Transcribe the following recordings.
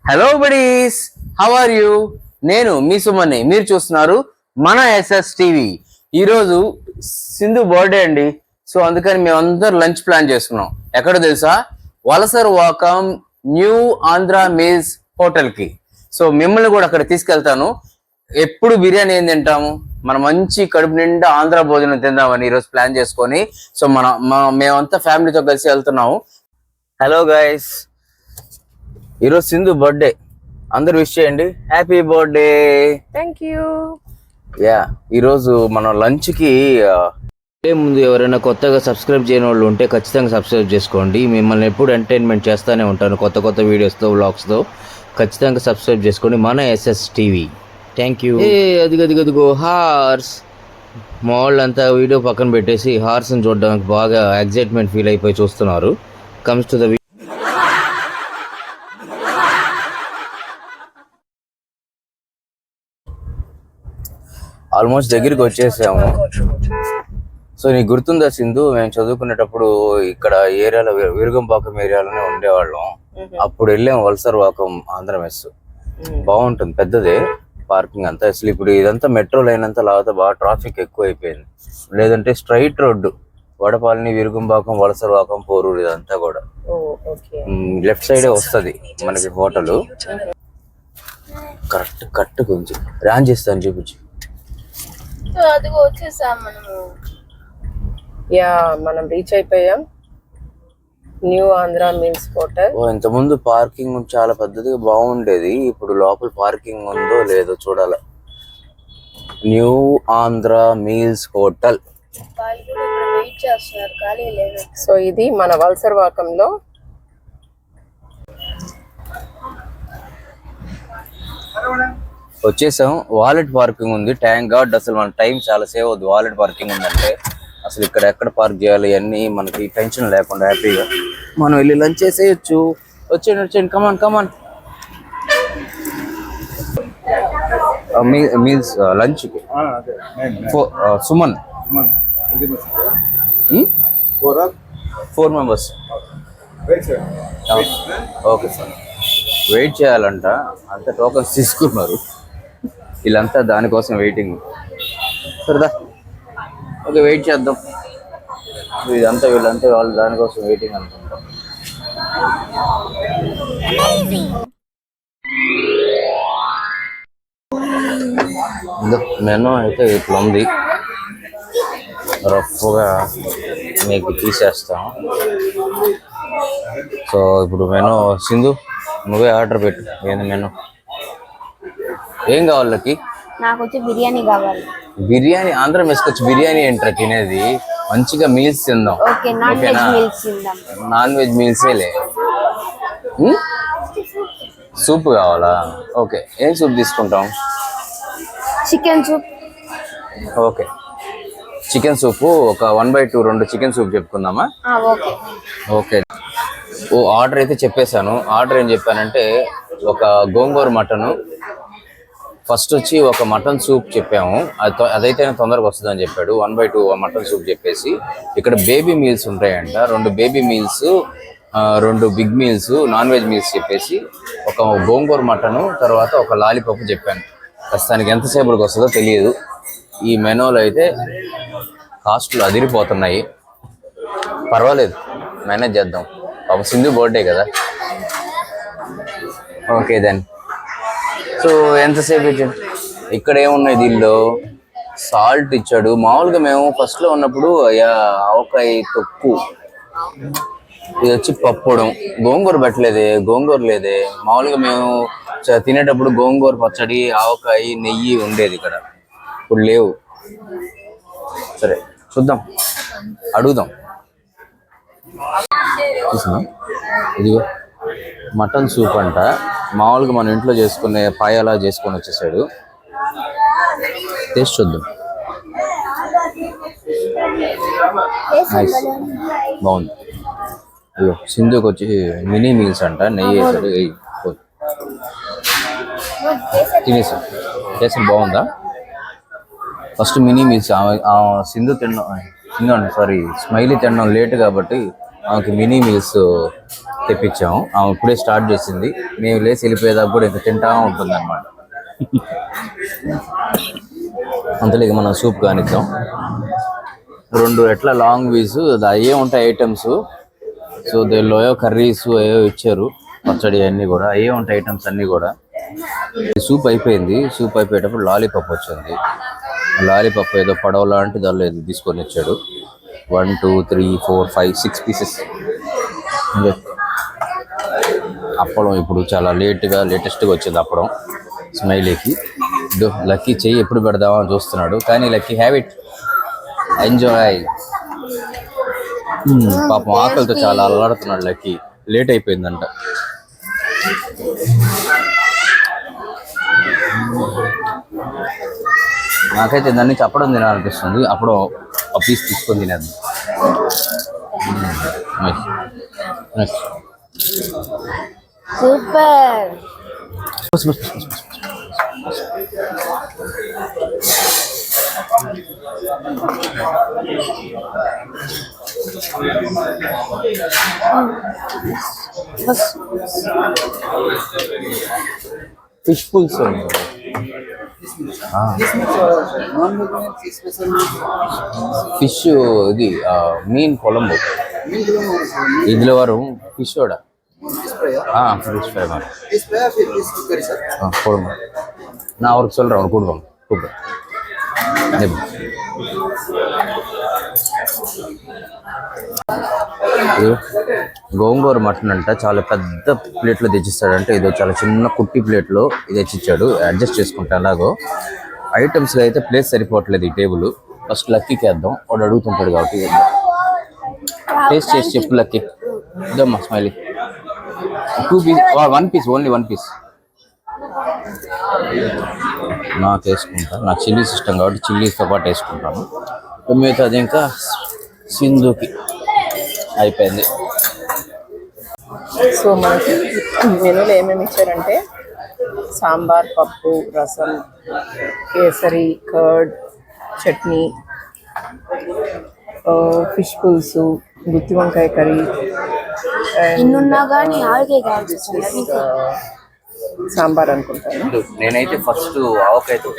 Hello buddies, how are you? నేను మీ సుమన్ని. మీరు చూస్తున్నారు మన ఎస్ఎస్ టీవీ. ఈరోజు సింధు బర్త్డే అండి. సో అందుకని మేమందరం లంచ్ ప్లాన్ చేసుకున్నాం. ఎక్కడ తెలుసా? వలసర్ వాకం న్యూ ఆంధ్ర మీల్స్ హోటల్కి. సో మిమ్మల్ని కూడా అక్కడ తీసుకెళ్తాను. ఎప్పుడు బిర్యానీ ఏం తింటాము, మన మంచి కడుపు నిండా ఆంధ్ర భోజనం తిందామని ఈరోజు ప్లాన్ చేసుకొని సో మేమంతా ఫ్యామిలీతో కలిసి వెళ్తున్నాము. హలో గైస్, ఈరోజు సింధు బర్త్డే. అందరు విష్ చేయండి, హ్యాపీ బర్త్డే. Thank you. ఈరోజు మనం లంచ్కి ముందు ఎవరైనా కొత్తగా సబ్స్క్రైబ్ చేయని వాళ్ళు ఉంటే ఖచ్చితంగా సబ్స్క్రైబ్ చేసుకోండి. మిమ్మల్ని ఎప్పుడు ఎంటర్టైన్మెంట్ చేస్తూనే ఉంటాను కొత్త వీడియోస్తో, వ్లాగ్స్తో. ఖచ్చితంగా సబ్స్క్రైబ్ చేసుకోండి మన ఎస్ఎస్ టీవీ. Thank you. అదిగో హార్స్. మా వాళ్ళంతా వీడియో పక్కన పెట్టేసి హార్స్ని చూడడానికి బాగా ఎగ్జైట్మెంట్ ఫీల్ అయిపోయి చూస్తున్నారు. కమ్స్ టు ద ఆల్మోస్ట్ దగ్గరికి వచ్చేసాము. సో నీకు గుర్తుందా సింధు, మేము చదువుకునేటప్పుడు ఇక్కడ ఏరియాలో విరుగంపాకం ఏరియాలోనే ఉండేవాళ్ళం. అప్పుడు వెళ్ళాము వలసర్ వాకం ఆంధ్ర మెస్. బాగుంటుంది, పెద్దదే పార్కింగ్ అంతా. అసలు ఇప్పుడు ఇదంతా మెట్రో లైన్ అంతా లాగా బాగా ట్రాఫిక్ ఎక్కువ అయిపోయింది. లేదంటే స్ట్రైట్ రోడ్డు వడపాలని, విరుగంపాకం, వలసర్ వాకం, పోరూరు ఇదంతా కూడా లెఫ్ట్ సైడే వస్తుంది మనకి హోటల్. కరెక్ట్ కొంచెం రాన్ చేస్తాను చూపించి. మనం రీచ్ అయిపోయాం న్యూ ఆంధ్ర మీల్స్ హోటల్. ఇంత ముందు పార్కింగ్ చాలా పెద్దదిగా బాగుండేది. ఇప్పుడు లోపల పార్కింగ్ ఉందో లేదో చూడాల. New Andhra meals hotel. So ఇది మన వలసర్ వాకంలో వచ్చేసాం. వాలెట్ పార్కింగ్ ఉంది, థ్యాంక్ గాడ్. అసలు మన టైం చాలా సేవ్ అవుద్ది వాలెట్ పార్కింగ్ ఉందంటే. అసలు ఇక్కడ ఎక్కడ పార్క్ చేయాలి అన్నీ మనకి టెన్షన్ లేకుండా హ్యాపీగా మనం వెళ్ళి లంచ్ చేసేయచ్చు. వచ్చేయండి కమాన్. మీల్స్ లంచ్కి Suman 4 members. Okay sir, wait చేయాలంట. అంతా టోకన్స్ తీసుకున్నారు వీళ్ళంతా, దానికోసం వెయిటింగ్. సరదా ఓకే, వెయిట్ చేద్దాం. వీళ్ళంతా వాళ్ళు దానికోసం వెయిటింగ్ అనుకుంటాం. మెనూ అయితే ఇట్లా ఉంది, రఫ్గా మీకు తీసేస్తాం. సో ఇప్పుడు మెనూ సింధు నువ్వే ఆర్డర్ పెట్టు. ఏంది మెనూ, ఏం కావాలి? నాకు వచ్చి బిర్యానీ కావాలి. బిర్యానీ? ఆంధ్ర మెస్కొచ్చి బిర్యానీ ఏంట్రా తినేది? మంచిగా మీల్స్ తిందాం. ఓకేనా? నాన్ వెజ్ మీల్సేలే. సూప్ కావాలా? ఓకే, ఏం సూప్ తీసుకుంటాం? Chicken soup. Okay, chicken soup ఒక 1/2 2 చికెన్ సూప్ చెప్పుకుందామా? ఓకే. ఆర్డర్ అయితే చెప్పేశాను. ఆర్డర్ ఏం చెప్పానంటే ఒక గోంగూర మటను, ఫస్ట్ వచ్చి ఒక మటన్ సూప్ చెప్పాము. అదైతే తొందరగా వస్తుందని చెప్పాడు. 1/2 మటన్ సూప్ చెప్పేసి ఇక్కడ బేబీ మీల్స్ ఉంటాయంట. 2 baby meals, 2 big meals, non veg meals చెప్పేసి ఒక గోంగూర మటను, తర్వాత ఒక లాలీపాప్ చెప్పాను. ప్రస్తుతానికి ఎంతసేపటికి వస్తుందో తెలియదు. ఈ మెనూలో అయితే కాస్ట్లు అదిరిపోతున్నాయి. పర్వాలేదు, మేనేజ్ చేద్దాం. పాప సింధు బర్త్డే కదా. Okay then. సో ఎంతసేపు ఇచ్చాడు? ఇక్కడ ఏమున్నాయి దీనిలో? సాల్ట్ ఇచ్చాడు. మామూలుగా మేము ఫస్ట్లో ఉన్నప్పుడు ఆవకాయ తొక్కు, ఇది వచ్చి పప్పడం. గోంగూర పెట్టలేదే, గోంగూర లేదే. మామూలుగా మేము తినేటప్పుడు గోంగూర పచ్చడి, ఆవకాయ, నెయ్యి ఉండేది ఇక్కడ. ఇప్పుడు లేవు. సరే చూద్దాం, అడుగుదాం. చూసినా, ఇదిగో మటన్ సూప్ అంట. మామూలుగా మనం ఇంట్లో చేసుకునే పాయలా చేసుకొని వచ్చేసాడు. టేస్ట్ చూద్దాం. నైస్, బాగుంది. ఇదిగో సింధుకి వచ్చి మినీ మీల్స్ అంట, నెయ్యి వేసాడు. తినేసాం. టేస్ట్ బాగుందా? ఫస్ట్ మినీ మీల్స్ సింధు తినడం, స్మైలీ తినడం లేట్ కాబట్టి ఆమెకి మినీ మీల్స్ తెప్పించాము. ఆమె ఇప్పుడే స్టార్ట్ చేసింది. మేము లేచి వెళ్ళిపోయేదాకా కూడా ఇంకా తింటా ఉంటుంది అనమాట. అంతలో ఇక మనం సూప్ కానిద్దాం. 2 ఎట్లా లాంగ్ వీస్ అయ్యే ఉంటాయి ఐటమ్స్. సో దీనిలో కర్రీస్ ఏవో ఇచ్చారు, పచ్చడి అన్నీ కూడా అయ్యే ఉంటాయి ఐటమ్స్ అన్నీ కూడా. సూప్ అయిపోయింది. సూప్ అయిపోయేటప్పుడు లాలీపాప్ వచ్చింది. లాలీపాప్ ఏదో పడవ లాంటి దానిలో ఏదో తీసుకొని వచ్చాడు. 1 2 3 4 5 6 పీసెస్. అప్పడం ఇప్పుడు చాలా లేటెస్ట్గా వచ్చింది అప్పడం స్మైలీకి. లక్కీ చెయ్యి ఎప్పుడు పెడదామని చూస్తున్నాడు, కానీ లక్కీ హ్యావ్ ఇట్, ఎంజాయ్. పాపం ఆకలితో చాలా అల్లాడుతున్నాడు లక్కీ. లేట్ అయిపోయిందంట. నాకైతే దాన్ని చెప్పడం తినాలనిపిస్తుంది. అప్పుడు ఆ పీస్ తీసుకొని తినేది. సూపర్. ఫిష్ పుల్స్ ఫిష్ ఇది మీన్ కొలంబు ఇదిలో వரும் ఫిష్ ఓడ ஃபிஷ் ஃப்ரை மாதிரி போடுங்க. நான் அவருக்கு சொல்கிறேன், அவனுக்கு கூப்பிடுவாங்க கூப்பிடுறேன். గోంగూర మటన్ అంట చాలా పెద్ద ప్లేట్లో తెచ్చిస్తాడంటే, ఇదో చాలా చిన్న కుట్టి ప్లేట్లో ఇది తెచ్చిచ్చాడు. అడ్జస్ట్ చేసుకుంటా ఎలాగో. ఐటమ్స్లో అయితే ప్లేస్ సరిపోవట్లేదు ఈ టేబుల్. ఫస్ట్ లక్కీకి వేద్దాం, వాడు అడుగుతుంటాడు కాబట్టి. టేస్ట్ చేసి చెప్పు లక్కీ. ఇదమ్మా smiley. 2 piece 1 piece, only 1 piece. నాకు వేసుకుంటా, నాకు చిల్లీస్ ఇష్టం కాబట్టి చిల్లీస్తో పాటు వేసుకుంటాను. మిగతాది ఇంకా సింధుకి అయిపోయింది. సో మనకి మెనూలో ఏమేమి ఇచ్చారంటే సాంబార్, పప్పు, రసం, కేసరి, కర్డ్, చట్నీ, ఫిష్ పులుసు, గుత్తి వంకాయ కర్రీ, సాంబార్ అనుకుంటాను. నేనైతే ఫస్ట్ ఆవకాయతో.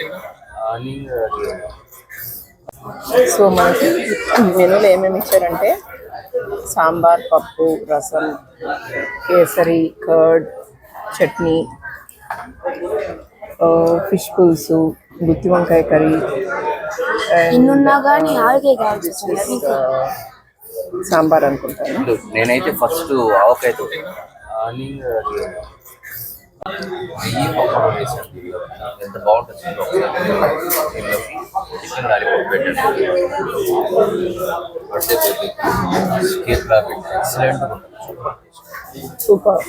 సో మనకి మెనూలో ఏమేమి ఇచ్చారంటే సాంబార్, పప్పు, రసం, కేసరి, కర్డ్, చట్నీ, ఫిష్ పులుసు, గుత్తి వంకాయ కర్రీ, సాంబార్ అనుకుంటాను. నేనైతే ఫస్ట్ ఆవకాయతో నెయ్యి పకోడా వేసాను. ఎంత బాగుంటుంది. చికెన్ లాలీపాప్ పెట్టాను. ఎక్సలెంట్. సూపర్.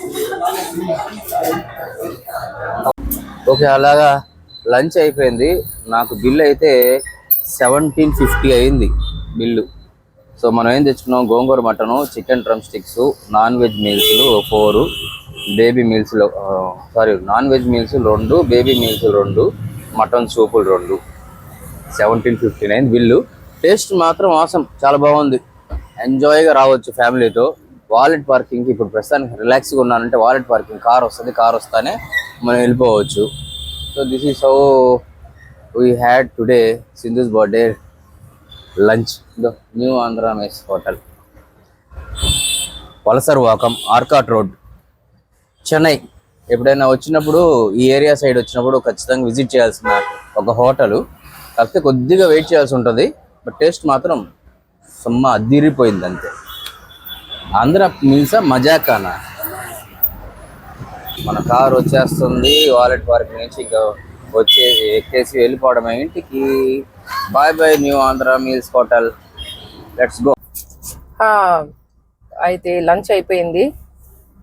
ఓకే, అలాగా లంచ్ అయిపోయింది. నాకు బిల్ అయితే 1750 అయింది బిల్లు. సో మనం ఏం తెచ్చుకున్నాం, gongura mutton, chicken drumsticks, non veg meals 4, baby meals non veg meals 2, baby meals 2, mutton సూపులు 2. 1750 అయింది బిల్లు. టేస్ట్ మాత్రం ఆసం, చాలా బాగుంది. ఎంజాయ్గా రావచ్చు ఫ్యామిలీతో. వాలెట్ పార్కింగ్కి ఇప్పుడు ప్రస్తుతానికి రిలాక్స్గా ఉన్నానంటే వాలెట్ పార్కింగ్ కార్ వస్తుంది, కార్ వస్తానే మనం వెళ్ళిపోవచ్చు. So this is how we had today Sindhu's birthday lunch the new Andhra mess hotel, Valasaravakkam, Arcot road, Chennai. ఎప్పుడైనా వచ్చినప్పుడు ఈ ఏరియా సైడ్ వచ్చినప్పుడు ఖచ్చితంగా విజిట్ చేయాల్సిన ఒక హోటలు. కాకపోతే కొద్దిగా వెయిట్ చేయాల్సి ఉంటుంది, బట్ టేస్ట్ మాత్రం సమ్మ అదిరిపోయింది అంతే. ఆంధ్ర మీల్సా మజాకానా. మన కార్ వచ్చేస్తుంది వాలెట్ పార్కింగ్ నుంచి, ఇంకా వచ్చి ఎక్కేసి వెళ్ళిపోవడమే ఇంటికి. Bye bye new Andhra meals hotel, let's go. అయితే లంచ్ అయిపోయింది.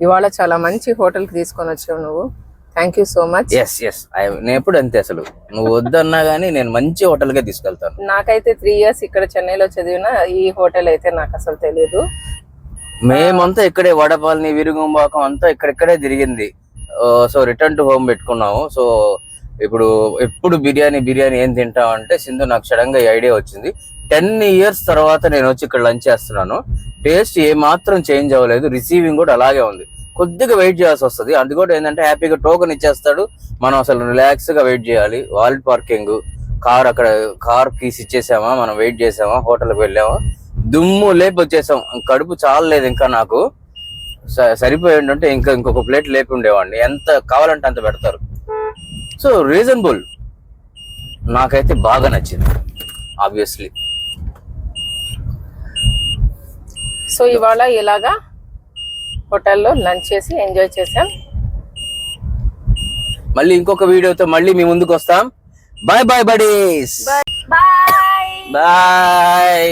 ఇవాళ చాలా మంచి హోటల్కి తీసుకొని వచ్చావు నువ్వు. Thank you so much. Yes నేను ఎప్పుడు అంతే, అసలు నువ్వు వద్దన్నా కానీ నేను మంచి హోటల్కే తీసుకెళ్తాను. నాకైతే 3 years ఇక్కడ చెన్నైలో చదివిన ఈ హోటల్ అయితే నాకు అసలు తెలియదు. మేమంతా ఇక్కడే వడపల్లి, విరుగుంబాకం అంతా ఇక్కడిక్కడే తిరిగింది. సో రిటర్న్ టు హోమ్ పెట్టుకున్నాము. సో ఇప్పుడు ఎప్పుడు బిర్యానీ ఏం తింటాం అంటే సింధు నాకు సడన్గా ఈ ఐడియా వచ్చింది, 10 years తర్వాత నేను వచ్చి ఇక్కడ లంచ్ చేస్తున్నాను. టేస్ట్ ఏ మాత్రం చేంజ్ అవ్వలేదు, రిసీవింగ్ కూడా అలాగే ఉంది. కొద్దిగా వెయిట్ చేయాల్సి వస్తుంది. అది కూడా ఏంటంటే హ్యాపీగా టోకెన్ ఇచ్చేస్తాడు, మనం అసలు రిలాక్స్ గా వెయిట్ చేయాలి. వాలెట్ పార్కింగ్, కార్ అక్కడ కార్ కీస్ ఇచ్చేసామా, మనం వెయిట్ చేసామా, హోటల్కి వెళ్ళామా, దుమ్ము లేపి వచ్చేసాం. కడుపు చాలలేదు ఇంకా నాకు, సరిపోయి ఉంటే ఇంకొక ప్లేట్ లేపి ఉండేవాడిని. ఎంత కావాలంటే అంత పెడతారు. సో రీజనబుల్, నాకైతే బాగా నచ్చింది ఆబ్వియస్లీ. సో ఇవాళ ఇలాగా హోటల్లో లంచ్ చేసి ఎంజాయ్ చేసాం. మళ్ళీ ఇంకొక వీడియోతో మళ్ళీ మీ ముందుకు వస్తాం. Bye bye buddies, bye. Bye.